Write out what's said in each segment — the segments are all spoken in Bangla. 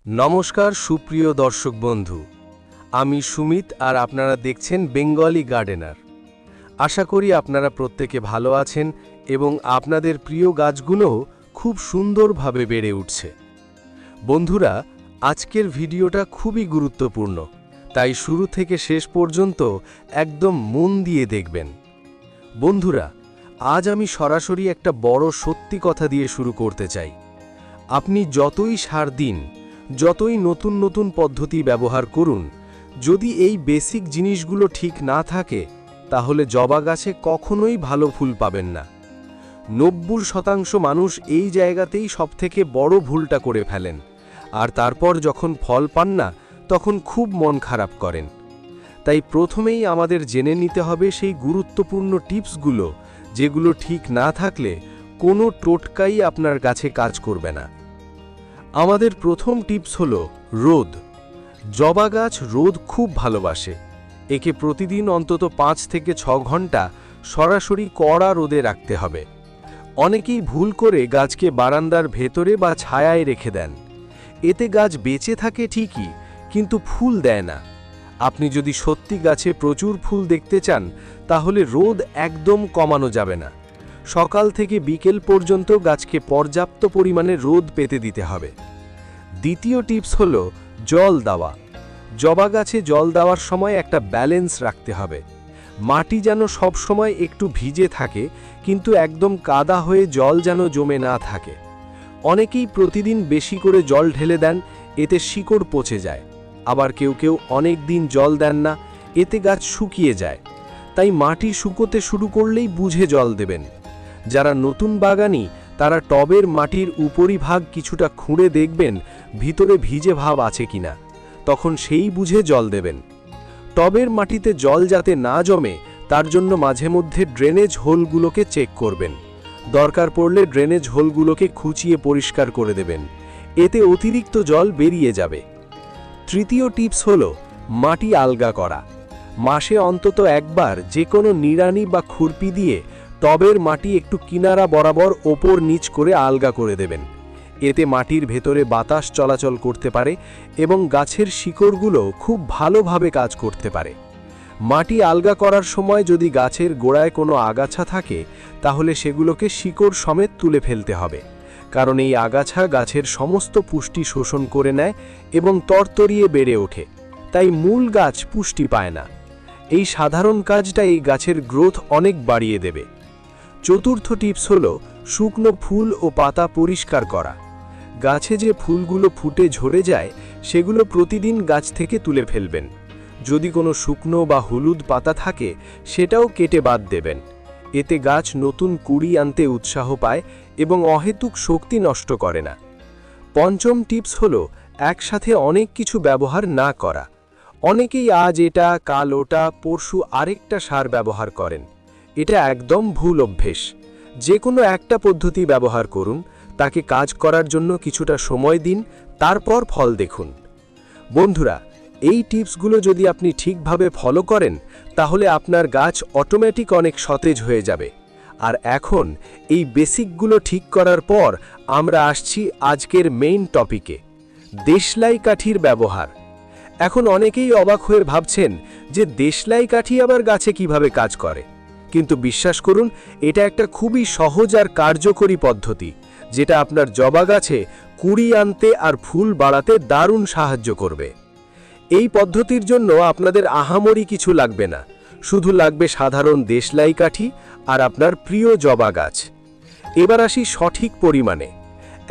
নমস্কার সুপ্রিয় দর্শক বন্ধু, আমি সুমিত আর আপনারা দেখছেন বেঙ্গলি গার্ডেনার। আশা করি আপনারা প্রত্যেকে ভালো আছেন এবং আপনাদের প্রিয় গাছগুলোও খুব সুন্দরভাবে বেড়ে উঠছে। বন্ধুরা, আজকের ভিডিওটা খুবই গুরুত্বপূর্ণ, তাই শুরু থেকে শেষ পর্যন্ত একদম মন দিয়ে দেখবেন। বন্ধুরা, আজ আমি সরাসরি একটা বড় সত্যি কথা দিয়ে শুরু করতে চাই। আপনি যতই সার দিন, যতই নতুন নতুন পদ্ধতি ব্যবহার করুন, যদি এই বেসিক জিনিসগুলো ঠিক না থাকে তাহলে জবা গাছে কখনোই ভালো ফুল পাবেন না। 90% মানুষ এই জায়গাতেই সবথেকে বড় ভুলটা করে ফেলেন, আর তারপর যখন ফল পান না তখন খুব মন খারাপ করেন। তাই প্রথমেই আমাদের জেনে নিতে হবে সেই গুরুত্বপূর্ণ টিপসগুলো, যেগুলো ঠিক না থাকলে কোনো টোটকাই আপনার গাছে কাজ করবে না। আমাদের প্রথম টিপস হলো রোদ। জবা গাছ রোদ খুব ভালোবাসে। একে প্রতিদিন অন্তত 5 থেকে 6 ঘন্টা সরাসরি কড়া রোদে রাখতে হবে। অনেকেই ভুল করে গাছকে বারান্দার ভেতরে বা ছায়ায় রেখে দেন। এতে গাছ বেঁচে থাকে ঠিকই, কিন্তু ফুল দেয় না। আপনি যদি সত্যি গাছে প্রচুর ফুল দেখতে চান তাহলে রোদ একদম কমানো যাবে না। সকাল থেকে বিকেল পর্যন্ত গাছকে পর্যাপ্ত পরিমাণে রোদ পেতে দিতে হবে। দ্বিতীয় টিপস হলো জল দেওয়া। জবা গাছে জল দেওয়ার সময় একটা ব্যালেন্স রাখতে হবে। মাটি যেন সব সময় একটু ভিজে থাকে, কিন্তু একদম কাদা হয়ে জল যেন জমে না থাকে। অনেকেই প্রতিদিন বেশি করে জল ঢেলে দেন, এতে শিকড় পচে যায়। আবার কেউ কেউ অনেক দিন জল দেন না, এতে গাছ শুকিয়ে যায়। তাই মাটি শুকোতে শুরু করলেই বুঝে জল দেবেন। যারা নতুন বাগানি তারা টবের মাটির উপরিভাগ কিছুটা খুঁড়ে দেখবেন ভিতরে ভিজে ভাব আছে কিনা, তখন সেই বুঝে জল দেবেন। টবের মাটিতে জল যাতে না জমে তার জন্য মাঝে মধ্যে ড্রেনেজ হোলগুলোকে চেক করবেন। দরকার পড়লে ড্রেনেজ হোলগুলোকে খুঁচিয়ে পরিষ্কার করে দেবেন, এতে অতিরিক্ত জল বেরিয়ে যাবে। তৃতীয় টিপস হলো মাটি আলগা করা। মাসে অন্তত একবার যে কোনো নিড়ানি বা খুরপি দিয়ে টবের মাটি একটু কিনারা বরাবর ওপর নিচ করে আলগা করে দেবেন। এতে মাটির ভেতরে বাতাস চলাচল করতে পারে এবং গাছের শিকড়গুলো খুব ভালোভাবে কাজ করতে পারে। মাটি আলগা করার সময় যদি গাছের গোড়ায় কোনো আগাছা থাকে তাহলে সেগুলোকে শিকড় সমেত তুলে ফেলতে হবে, কারণ এই আগাছা গাছের সমস্ত পুষ্টি শোষণ করে নেয় এবং তরতরিয়ে বেড়ে ওঠে, তাই মূল গাছ পুষ্টি পায় না। এই সাধারণ কাজটা এই গাছের গ্রোথ অনেক বাড়িয়ে দেবে। চতুর্থ টিপস হলো শুকনো ফুল ও পাতা পরিষ্কার করা। গাছে যে ফুলগুলো ফুটে ঝরে যায় সেগুলো প্রতিদিন গাছ থেকে তুলে ফেলবেন। যদি কোনো শুকনো বা হলুদ পাতা থাকে সেটাও কেটে বাদ দেবেন। এতে গাছ নতুন কুঁড়ি আনতে উৎসাহ পায় এবং অহেতুক শক্তি নষ্ট করে না। পঞ্চম টিপস হলো একসাথে অনেক কিছু ব্যবহার না করা। অনেকেই আজ এটা, কাল ওটা, পরশু আরেকটা সার ব্যবহার করেন। এটা একদম ভুল অভ্যেস। যে কোনো একটা পদ্ধতি ব্যবহার করুন, তাকে কাজ করার জন্য কিছুটা সময় দিন, তারপর ফল দেখুন। বন্ধুরা, এই টিপসগুলো যদি আপনি ঠিকভাবে ফলো করেন তাহলে আপনার গাছ অটোমেটিক অনেক সতেজ হয়ে যাবে। আর এখন এই বেসিকগুলো ঠিক করার পর আমরা আসছি আজকের মেইন টপিকে, দেশলাই কাঠির ব্যবহার। এখন অনেকেই অবাক হয়ে ভাবছেন যে দেশলাই কাঠি আবার গাছে কিভাবে কাজ করে, কিন্তু বিশ্বাস করুন এটা একটা খুবই সহজ আর কার্যকরী পদ্ধতি, যেটা আপনার জবা গাছে কুঁড়ি আনতে আর ফুল বাড়াতে দারুণ সাহায্য করবে। এই পদ্ধতির জন্য আপনাদের আহামরি কিছু লাগবে না, শুধু লাগবে সাধারণ দেশলাই কাঠি আর আপনার প্রিয় জবা গাছ। এবার আসি সঠিক পরিমাণে।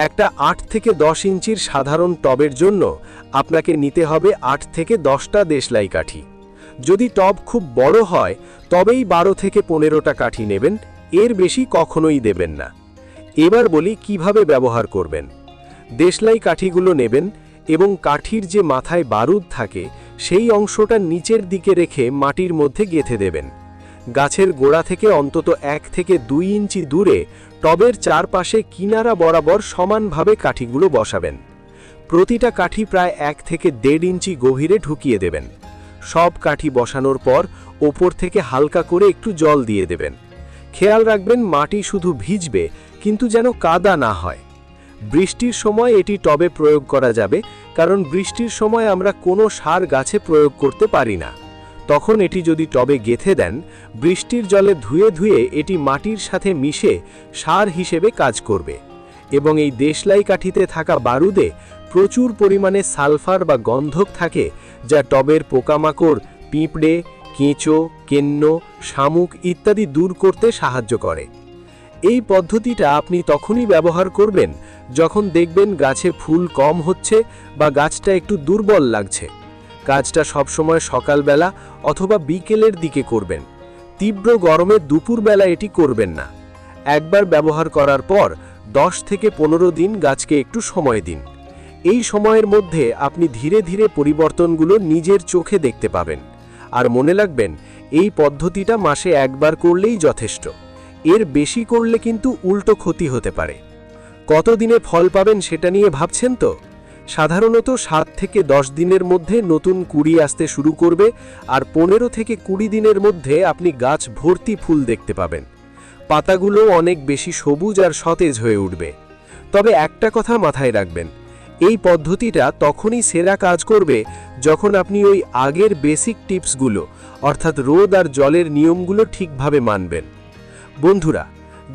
একটা 8 থেকে 10 ইঞ্চির সাধারণ টবের জন্য আপনাকে নিতে হবে 8 থেকে 10টা দেশলাই কাঠি। যদি টব খুব বড় হয় তবেই 12 থেকে 15টা কাঠি নেবেন, এর বেশি কখনোই দেবেন না। এবার বলি কিভাবে ব্যবহার করবেন। দেশলাই কাঠিগুলো নেবেন এবং কাঠির যে মাথায় বারুদ থাকে সেই অংশটা নিচের দিকে রেখে মাটির মধ্যে গেঁথে দেবেন। গাছের গোড়া থেকে অন্তত 1 থেকে 2 ইঞ্চি দূরে টবের চারপাশে কিনারা বরাবর সমানভাবে কাঠিগুলো বসাবেন। প্রতিটা কাঠি প্রায় 1 থেকে 1.5 ইঞ্চি গভীরে ঢুকিয়ে দেবেন। সব কাঠি বসানোর পর ওপর থেকে হালকা করে একটু জল দিয়ে দেবেন। খেয়াল রাখবেন মাটি শুধু ভিজবে, কিন্তু যেন কাদা না হয়। বৃষ্টির সময় এটি টবে প্রয়োগ করা যাবে, কারণ বৃষ্টির সময় আমরা কোনো সার গাছে প্রয়োগ করতে পারি না। তখন এটি যদি টবে গেঁথে দেন, বৃষ্টির জলে ধুয়ে ধুয়ে এটি মাটির সাথে মিশে সার হিসেবে কাজ করবে। এবং এই দেশলাই কাঠিতে থাকা বারুদে প্রচুর পরিমাণে সালফার বা গন্ধক থাকে, যা টবের পোকামাকড়, পিঁপড়ে, কেঁচো, কেন্ন, শামুক ইত্যাদি দূর করতে সাহায্য করে। এই পদ্ধতিটা আপনি তখনই ব্যবহার করবেন যখন দেখবেন গাছে ফুল কম হচ্ছে বা গাছটা একটু দুর্বল লাগছে। কাজটা সবসময় সকালবেলা অথবা বিকেলের দিকে করবেন। তীব্র গরমে দুপুরবেলা এটি করবেন না। একবার ব্যবহার করার পর 10 থেকে 15 দিন গাছকে একটু সময় দিন। এই সময়ের মধ্যে আপনি ধীরে ধীরে পরিবর্তনগুলো নিজের চোখে দেখতে পাবেন। আর মনে রাখবেন, এই পদ্ধতিটা মাসে একবার করলেই যথেষ্ট। এর বেশি করলে কিন্তু উল্টো ক্ষতি হতে পারে। কতদিনে ফল পাবেন সেটা নিয়ে ভাবছেন তো? সাধারণত 7 থেকে 10 দিনের মধ্যে নতুন কুঁড়ি আসতে শুরু করবে, আর 15 থেকে 20 দিনের মধ্যে আপনি গাছ ভর্তি ফুল দেখতে পাবেন। পাতাগুলো অনেক বেশি সবুজ আর সতেজ হয়ে উঠবে। তবে একটা কথা মাথায় রাখবেন, এই পদ্ধতিটা তখনই সেরা কাজ করবে যখন আপনি ওই আগের বেসিক টিপসগুলো, অর্থাৎ রোদ আর জলের নিয়মগুলো ঠিকভাবে মানবেন। বন্ধুরা,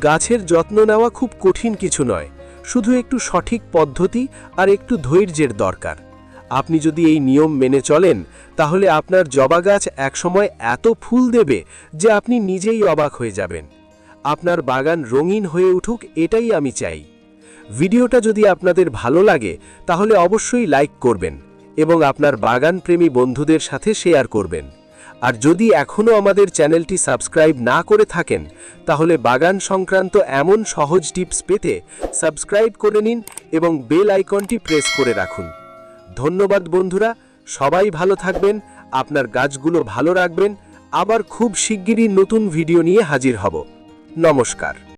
গাছের যত্ন নেওয়া খুব কঠিন কিছু নয়, শুধু একটু সঠিক পদ্ধতি আর একটু ধৈর্যের দরকার। আপনি যদি এই নিয়ম মেনে চলেন, তাহলে আপনার জবা গাছ একসময় এত ফুল দেবে যে আপনি নিজেই অবাক হয়ে যাবেন। আপনার বাগান রঙিন হয়ে উঠুক, এটাই আমি চাই। ভিডিওটা যদি আপনাদের ভালো লাগে তাহলে অবশ্যই লাইক করবেন এবং আপনার বাগান প্রেমী বন্ধুদের সাথে শেয়ার করবেন। আর যদি এখনও আমাদের চ্যানেলটি সাবস্ক্রাইব না করে থাকেন, তাহলে বাগান সংক্রান্ত এমন সহজ টিপস পেতে সাবস্ক্রাইব করে নিন এবং বেল আইকনটি প্রেস করে রাখুন। ধন্যবাদ বন্ধুরা, সবাই ভালো থাকবেন, আপনার গাছগুলো ভালো রাখবেন। আবার খুব শিগগিরই নতুন ভিডিও নিয়ে হাজির হব। নমস্কার।